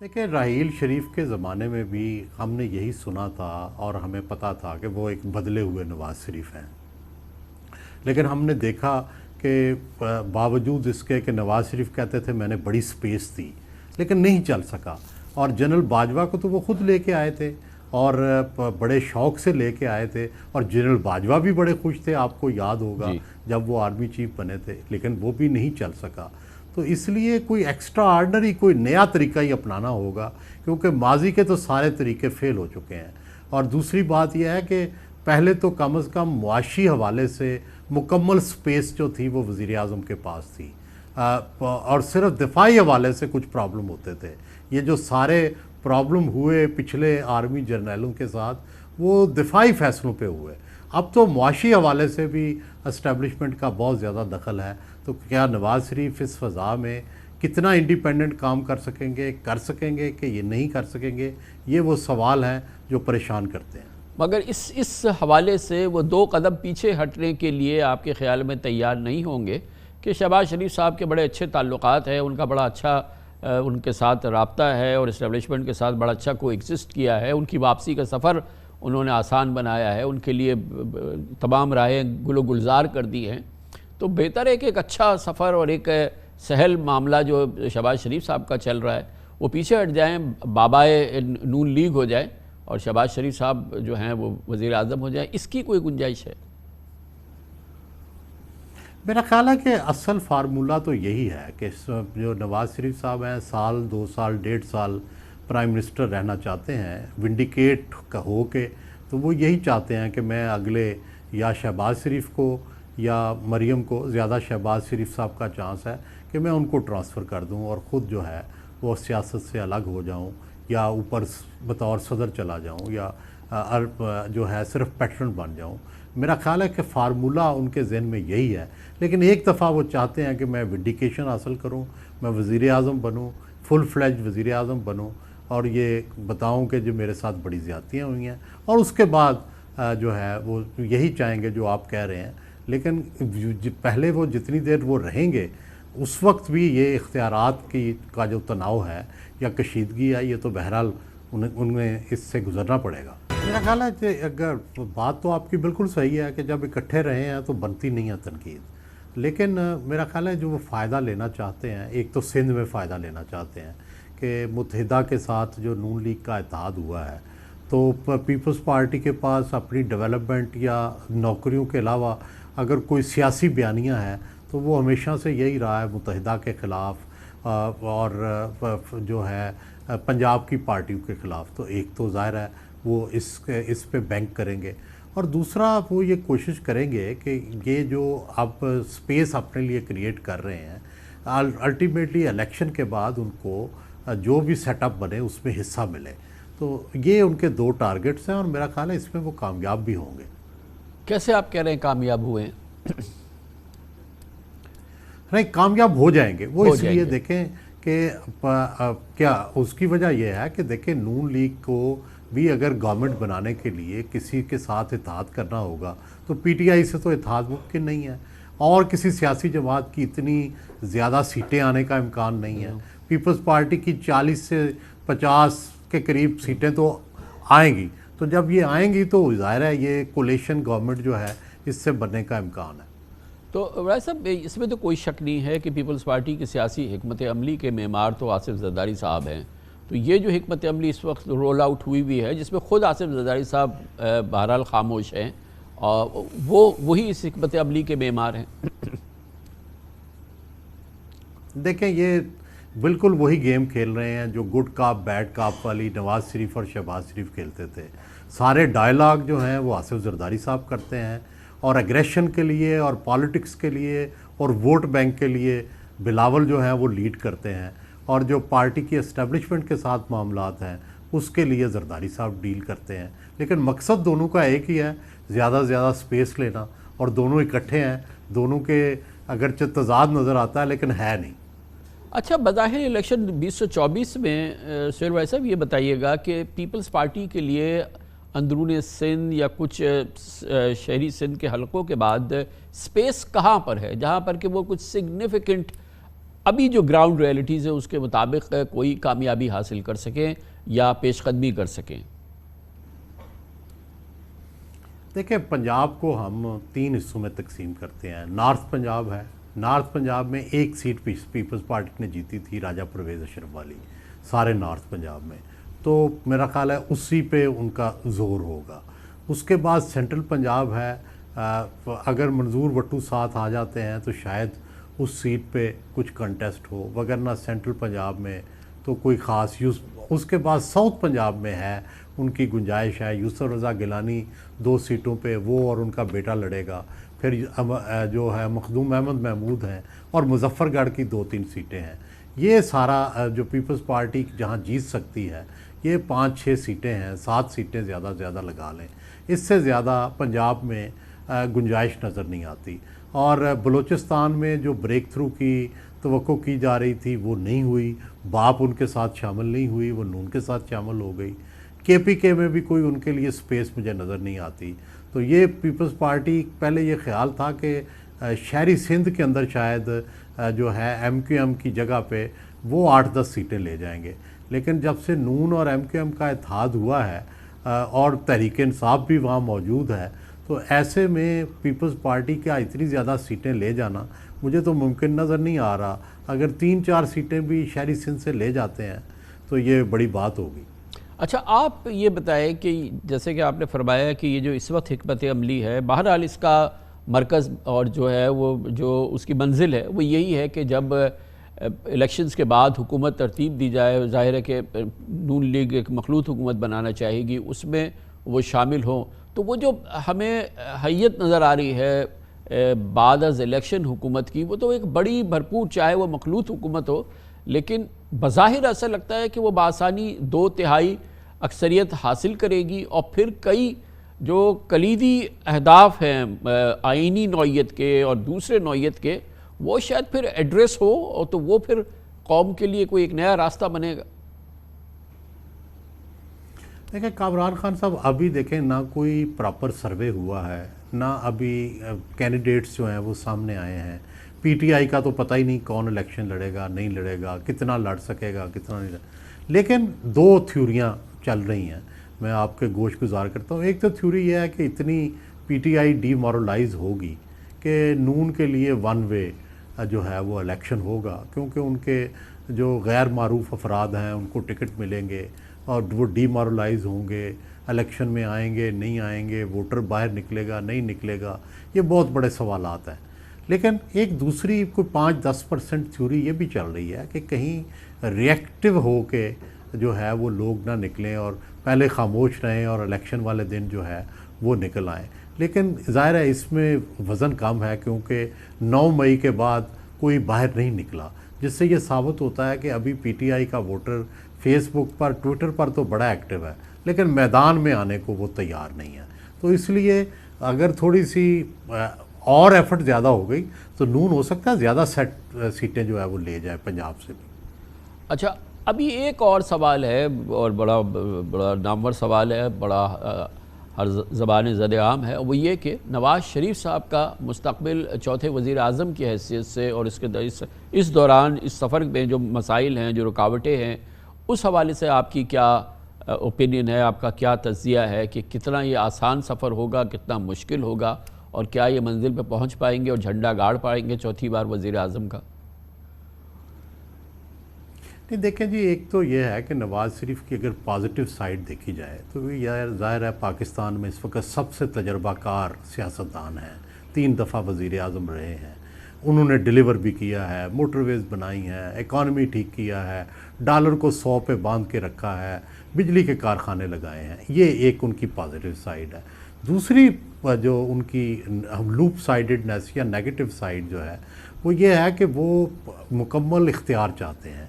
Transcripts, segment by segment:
دیکھیں، راحیل شریف کے زمانے میں بھی ہم نے یہی سنا تھا اور ہمیں پتہ تھا کہ وہ ایک بدلے ہوئے نواز شریف ہیں، لیکن ہم نے دیکھا کہ باوجود اس کے کہ نواز شریف کہتے تھے میں نے بڑی سپیس دی لیکن نہیں چل سکا، اور جنرل باجوہ کو تو وہ خود لے کے آئے تھے اور بڑے شوق سے لے کے آئے تھے، اور جنرل باجوہ بھی بڑے خوش تھے، آپ کو یاد ہوگا جی جب وہ آرمی چیف بنے تھے، لیکن وہ بھی نہیں چل سکا۔ تو اس لیے کوئی ایکسٹرا آرڈنری کوئی نیا طریقہ ہی اپنانا ہوگا، کیونکہ ماضی کے تو سارے طریقے فیل ہو چکے ہیں۔ اور دوسری بات یہ ہے کہ پہلے تو کم از کم معاشی حوالے سے مکمل سپیس جو تھی وہ وزیر اعظم کے پاس تھی، اور صرف دفاعی حوالے سے کچھ پرابلم ہوتے تھے۔ یہ جو سارے پرابلم ہوئے پچھلے آرمی جرنیلوں کے ساتھ، وہ دفاعی فیصلوں پہ ہوئے۔ اب تو معاشی حوالے سے بھی اسٹیبلشمنٹ کا بہت زیادہ دخل ہے، تو کیا نواز شریف اس فضا میں کتنا انڈیپینڈنٹ کام کر سکیں گے کہ یہ نہیں کر سکیں گے؟ یہ وہ سوال ہیں جو پریشان کرتے ہیں۔ مگر اس حوالے سے وہ 2 قدم پیچھے ہٹنے کے لیے آپ کے خیال میں تیار نہیں ہوں گے کہ شہباز شریف صاحب کے بڑے اچھے تعلقات ہیں، ان کا بڑا اچھا ان کے ساتھ رابطہ ہے اور اسٹیبلشمنٹ کے ساتھ بڑا اچھا کو ایگزسٹ کیا ہے، ان کی واپسی کا سفر انہوں نے آسان بنایا ہے، ان کے لیے تمام راہیں گل و گلزار کر دی ہیں، تو بہتر ہے کہ ایک اچھا سفر اور ایک سہل معاملہ جو شہباز شریف صاحب کا چل رہا ہے وہ پیچھے ہٹ جائیں، بابائے نون لیگ ہو جائے اور شہباز شریف صاحب جو ہیں وہ وزیر اعظم ہو جائیں۔ اس کی کوئی گنجائش ہے؟ میرا خیال ہے کہ اصل فارمولہ تو یہی ہے کہ جو نواز شریف صاحب ہیں، 1 2 سال 1.5 سال پرائم منسٹر رہنا چاہتے ہیں ونڈیکیٹ ہو کے، تو وہ یہی چاہتے ہیں کہ میں اگلے یا شہباز شریف کو یا مریم کو، زیادہ شہباز شریف صاحب کا چانس ہے کہ میں ان کو ٹرانسفر کر دوں اور خود جو ہے وہ سیاست سے الگ ہو جاؤں، یا اوپر بطور صدر چلا جاؤں، یا جو ہے صرف پیٹرن بن جاؤں۔ میرا خیال ہے کہ فارمولہ ان کے ذہن میں یہی ہے، لیکن ایک دفعہ وہ چاہتے ہیں کہ میں ونڈیکیشن حاصل کروں، میں وزیر اعظم بنوں، فل فلیج وزیر اعظم بنوں، اور یہ بتاؤں کہ جو میرے ساتھ بڑی زیادتیاں ہوئی ہیں، اور اس کے بعد جو ہے وہ یہی چاہیں گے جو آپ کہہ رہے ہیں۔ لیکن پہلے وہ جتنی دیر وہ رہیں گے اس وقت بھی یہ اختیارات کا جو تناؤ ہے یا کشیدگی ہے، یہ تو بہرحال انہیں اس سے گزرنا پڑے گا۔ میرا خیال ہے کہ اگر بات تو آپ کی بالکل صحیح ہے کہ جب اکٹھے رہے ہیں تو بنتی نہیں ہے تنقید، لیکن میرا خیال ہے جو وہ فائدہ لینا چاہتے ہیں، ایک تو سندھ میں فائدہ لینا چاہتے ہیں کہ متحدہ کے ساتھ جو نون لیگ کا اتحاد ہوا ہے، تو پیپلز پارٹی کے پاس اپنی ڈیولپمنٹ یا نوکریوں کے علاوہ اگر کوئی سیاسی بیانیہ ہے تو وہ ہمیشہ سے یہی رہا ہے متحدہ کے خلاف اور جو ہے پنجاب کی پارٹیوں کے خلاف۔ تو ایک تو ظاہر ہے وہ اس پہ بینک کریں گے، اور دوسرا وہ یہ کوشش کریں گے کہ یہ جو اب سپیس اپنے لیے کریٹ کر رہے ہیں، الٹیمیٹلی الیکشن کے بعد ان کو جو بھی سیٹ اپ بنے اس میں حصہ ملے۔ تو یہ ان کے 2 ٹارگٹس ہیں، اور میرا خیال ہے اس میں وہ کامیاب بھی ہوں گے۔ کیسے آپ کہہ رہے ہیں کامیاب ہوئے ہیں؟ نہیں، کامیاب ہو جائیں گے وہ، اس لیے دیکھیں کہ کیا اس کی وجہ یہ ہے کہ دیکھیں نون لیگ کو بھی اگر گورنمنٹ بنانے کے لیے کسی کے ساتھ اتحاد کرنا ہوگا تو پی ٹی آئی سے تو اتحاد ممکن نہیں ہے، اور کسی سیاسی جماعت کی اتنی زیادہ سیٹیں آنے کا امکان نہیں ہے۔ پیپلز پارٹی کی 40 سے 50 کے قریب سیٹیں تو آئیں گی، تو جب یہ آئیں گی تو ظاہر ہے یہ کولیشن گورنمنٹ جو ہے اس سے بننے کا امکان ہے۔ تو راجہ صاحب اس میں تو کوئی شک نہیں ہے کہ پیپلز پارٹی کی سیاسی حکمت عملی کے معمار تو آصف زرداری صاحب ہیں، تو یہ جو حکمت عملی اس وقت رول آؤٹ ہوئی بھی ہے جس میں خود آصف زرداری صاحب بہرحال خاموش ہیں، اور وہی اس حکمت عملی کے معمار ہیں۔ دیکھیں، یہ بالکل وہی گیم کھیل رہے ہیں جو گڈ کاپ بیڈ کاپ والی نواز شریف اور شہباز شریف کھیلتے تھے۔ سارے ڈائلاگ جو ہیں وہ آصف زرداری صاحب کرتے ہیں، اور ایگریشن کے لیے اور پالیٹکس کے لیے اور ووٹ بینک کے لیے بلاول جو ہیں وہ لیڈ کرتے ہیں، اور جو پارٹی کی اسٹیبلشمنٹ کے ساتھ معاملات ہیں اس کے لیے زرداری صاحب ڈیل کرتے ہیں۔ لیکن مقصد دونوں کا ایک ہی ہے، زیادہ سے زیادہ سپیس لینا، اور دونوں اکٹھے ہیں، دونوں کے اگرچہ تضاد نظر آتا ہے لیکن ہے نہیں۔ اچھا، بظاہر الیکشن 2024 میں سہیل بھائی صاحب یہ بتائیے گا کہ پیپلز پارٹی کے لیے اندرون سندھ یا کچھ شہری سندھ کے حلقوں کے بعد سپیس کہاں پر ہے جہاں پر کہ وہ کچھ سگنیفیکنٹ ابھی جو گراؤنڈ ریئلٹیز ہے اس کے مطابق کوئی کامیابی حاصل کر سکیں یا پیش قدمی کر سکیں؟ دیکھیں، پنجاب کو ہم 3 حصوں میں تقسیم کرتے ہیں. نارتھ پنجاب ہے. نارتھ پنجاب میں 1 سیٹ پیپلز پارٹی نے جیتی تھی، راجہ پرویز اشرف والی، سارے نارتھ پنجاب میں. تو میرا خیال ہے اسی پہ ان کا زور ہوگا. اس کے بعد سینٹرل پنجاب ہے. اگر منظور وٹو ساتھ آ جاتے ہیں تو شاید اس سیٹ پہ کچھ کنٹیسٹ ہو، وگرنہ سینٹرل پنجاب میں تو کوئی خاص اس کے بعد ساؤتھ پنجاب میں ہے، ان کی گنجائش ہے. یوسف رضا گیلانی 2 سیٹوں پہ وہ اور ان کا بیٹا لڑے گا. پھر جو ہے مخدوم احمد محمود ہیں، اور مظفر گڑھ کی 2-3 سیٹیں ہیں. یہ سارا جو پیپلز پارٹی جہاں جیت سکتی ہے یہ 5-6 سیٹیں ہیں. 7 سیٹیں زیادہ سے زیادہ لگا لیں. اس سے زیادہ پنجاب میں گنجائش نظر نہیں آتی. اور بلوچستان میں جو بریک تھرو کی توقع کی جا رہی تھی وہ نہیں ہوئی. باپ ان کے ساتھ شامل نہیں ہوئی، وہ نون کے ساتھ شامل ہو گئی. کے پی کے میں بھی کوئی ان کے لیے سپیس مجھے نظر نہیں آتی. تو یہ پیپلز پارٹی، پہلے یہ خیال تھا کہ شہری سندھ کے اندر شاید جو ہے ایم کیو ایم کی جگہ پہ وہ 8-10 سیٹیں لے جائیں گے. لیکن جب سے نون اور ایم کیو ایم کا اتحاد ہوا ہے اور تحریک انصاف بھی وہاں موجود ہے، تو ایسے میں پیپلز پارٹی کا اتنی زیادہ سیٹیں لے جانا مجھے تو ممکن نظر نہیں آ رہا. اگر 3-4 سیٹیں بھی شہری سندھ سے لے جاتے ہیں تو یہ بڑی بات ہوگی. اچھا، آپ یہ بتائیں کہ جیسے کہ آپ نے فرمایا کہ یہ جو اس وقت حکمت عملی ہے، بہرحال اس کا مرکز اور جو ہے وہ جو اس کی منزل ہے وہ یہی ہے کہ جب الیکشنز کے بعد حکومت ترتیب دی جائے، ظاہر ہے کہ نون لیگ ایک مخلوط حکومت بنانا چاہے گی، اس میں وہ شامل ہوں. تو وہ جو ہمیں حیت نظر آ رہی ہے بعد از الیکشن حکومت کی، وہ تو ایک بڑی بھرپور، چاہے وہ مخلوط حکومت ہو، لیکن بظاہر ایسا لگتا ہے کہ وہ بآسانی 2/3 اکثریت حاصل کرے گی، اور پھر کئی جو کلیدی اہداف ہیں آئینی نوعیت کے اور دوسرے نوعیت کے، وہ شاید پھر ایڈریس ہو، اور تو وہ پھر قوم کے لیے کوئی ایک نیا راستہ بنے گا. دیکھیں کامران خان صاحب، ابھی دیکھیں نہ کوئی پراپر سروے ہوا ہے، نہ ابھی کینڈیڈیٹس جو ہیں وہ سامنے آئے ہیں. پی ٹی آئی کا تو پتہ ہی نہیں کون الیکشن لڑے گا، نہیں لڑے گا، کتنا لڑ سکے گا، کتنا نہیں. لیکن 2 تھیوریاں چل رہی ہیں، میں آپ کے گوش گزار کرتا ہوں. ایک تو تھیوری یہ ہے کہ اتنی P T I D moralise ہوگی کہ نون کے لیے 1 وے جو ہے وہ الیکشن ہوگا، کیونکہ ان کے جو غیر معروف افراد ہیں ان کو ٹکٹ ملیں گے اور وہ ڈی مورلائز ہوں گے. الیکشن میں آئیں گے، نہیں آئیں گے، ووٹر باہر نکلے گا، نہیں نکلے گا. یہ بہت بڑے سوالات ہیں. لیکن ایک دوسری کوئی 5-10% تھیوری یہ بھی چل رہی ہے کہ کہیں ری ایکٹیو ہو کے جو ہے وہ لوگ نہ نکلیں اور پہلے خاموش رہیں اور الیکشن والے دن جو ہے وہ نکل آئیں. لیکن ظاہر ہے اس میں وزن کم ہے، کیونکہ 9 مئی کے بعد کوئی باہر نہیں نکلا، جس سے یہ ثابت ہوتا ہے کہ ابھی پی ٹی آئی کا ووٹر فیس بک پر، ٹویٹر پر تو بڑا ایکٹیو ہے، لیکن میدان میں آنے کو وہ تیار نہیں ہے. تو اس لیے اگر تھوڑی سی اور ایفرٹ زیادہ ہو گئی تو نون ہو سکتا ہے زیادہ سیٹیں جو ہے وہ لے جائے پنجاب سے بھی. اچھا، ابھی ایک اور سوال ہے، اور بڑا نامور سوال ہے، بڑا ہر زبان زد عام ہے. وہ یہ کہ نواز شریف صاحب کا مستقبل 4تھے وزیر اعظم کی حیثیت سے، اور اس دوران اس سفر میں جو مسائل ہیں، جو رکاوٹیں ہیں، اس حوالے سے آپ کی کیا اوپینین ہے، آپ کا کیا تجزیہ ہے کہ کتنا یہ آسان سفر ہوگا، کتنا مشکل ہوگا، اور کیا یہ منزل پہ پہنچ پائیں گے اور جھنڈا گاڑ پائیں گے 4تھی بار وزیر اعظم کا؟ نہیں، دیکھیں جی، ایک تو یہ ہے کہ نواز شریف کی اگر پازیٹیو سائیڈ دیکھی جائے تو یہ ظاہر ہے پاکستان میں اس وقت سب سے تجربہ کار سیاستدان ہیں. 3 دفعہ وزیر اعظم رہے ہیں. انہوں نے ڈیلیور بھی کیا ہے، موٹر ویز بنائی ہیں، اکانومی ٹھیک کیا ہے، ڈالر کو 100 پہ باندھ کے رکھا ہے، بجلی کے کارخانے لگائے ہیں. یہ ایک ان کی پازیٹیو سائیڈ ہے. دوسری جو ان کی لوپ سائیڈڈنیس یا نیگیٹو سائیڈ جو ہے وہ یہ ہے کہ وہ مکمل اختیار چاہتے ہیں،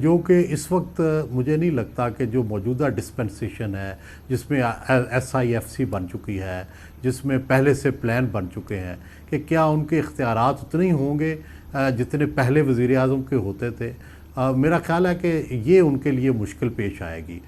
جو کہ اس وقت مجھے نہیں لگتا کہ جو موجودہ ڈسپنسیشن ہے، جس میں ایس آئی ایف سی بن چکی ہے، جس میں پہلے سے پلان بن چکے ہیں، کہ کیا ان کے اختیارات اتنے ہی ہوں گے جتنے پہلے وزیر اعظم کے ہوتے تھے. میرا خیال ہے کہ یہ ان کے لیے مشکل پیش آئے گی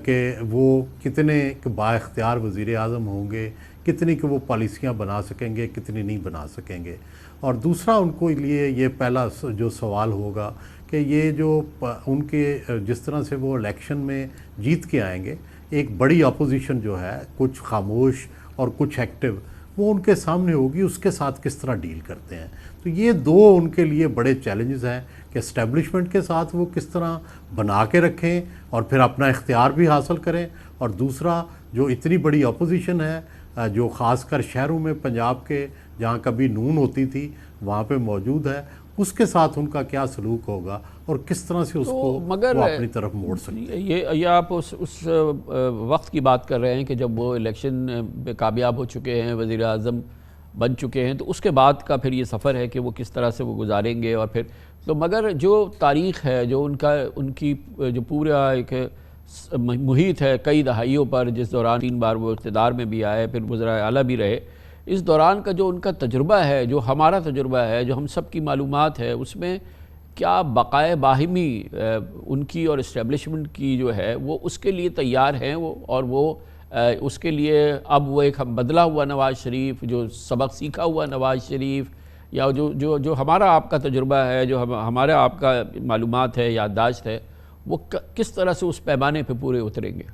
کہ وہ کتنے با اختیار وزیر اعظم ہوں گے، کتنی کہ وہ پالیسیاں بنا سکیں گے، کتنی نہیں بنا سکیں گے. اور دوسرا ان کو لیے یہ پہلا جو سوال ہوگا کہ یہ جو ان کے جس طرح سے وہ الیکشن میں جیت کے آئیں گے، ایک بڑی اپوزیشن جو ہے، کچھ خاموش اور کچھ ایکٹیو، وہ ان کے سامنے ہوگی، اس کے ساتھ کس طرح ڈیل کرتے ہیں۔ تو یہ دو ان کے لیے بڑے چیلنجز ہیں کہ اسٹیبلشمنٹ کے ساتھ وہ کس طرح بنا کے رکھیں اور پھر اپنا اختیار بھی حاصل کریں، اور دوسرا جو اتنی بڑی اپوزیشن ہے جو خاص کر شہروں میں پنجاب کے جہاں کبھی نون ہوتی تھی وہاں پہ موجود ہے، اس کے ساتھ ان کا کیا سلوک ہوگا اور کس طرح سے اس کو وہ اپنی طرف موڑ سکتے ہیں۔ یہ آپ اس وقت کی بات کر رہے ہیں کہ جب وہ الیکشن میں کامیاب ہو چکے ہیں، وزیر اعظم بن چکے ہیں، تو اس کے بعد کا پھر یہ سفر ہے کہ وہ کس طرح سے وہ گزاریں گے، اور پھر تو مگر جو تاریخ ہے، جو ان کی جو پورا ایک محیط ہے کئی دہائیوں پر، جس دوران 3 بار وہ اقتدار میں بھی آئے، پھر وزراء اعلیٰ بھی رہے، اس دوران کا جو ان کا تجربہ ہے، جو ہمارا تجربہ ہے، جو ہم سب کی معلومات ہے، اس میں کیا بقائے باہمی ان کی اور اسٹیبلشمنٹ کی جو ہے وہ اس کے لیے تیار ہیں، وہ اس کے لیے اب وہ ایک بدلا ہوا نواز شریف، جو سبق سیکھا ہوا نواز شریف، یا جو ہمارا آپ کا تجربہ ہے، جو ہمارا آپ کا معلومات ہے، یادداشت ہے، وہ کس طرح سے اس پیمانے پہ پورے اتریں گے؟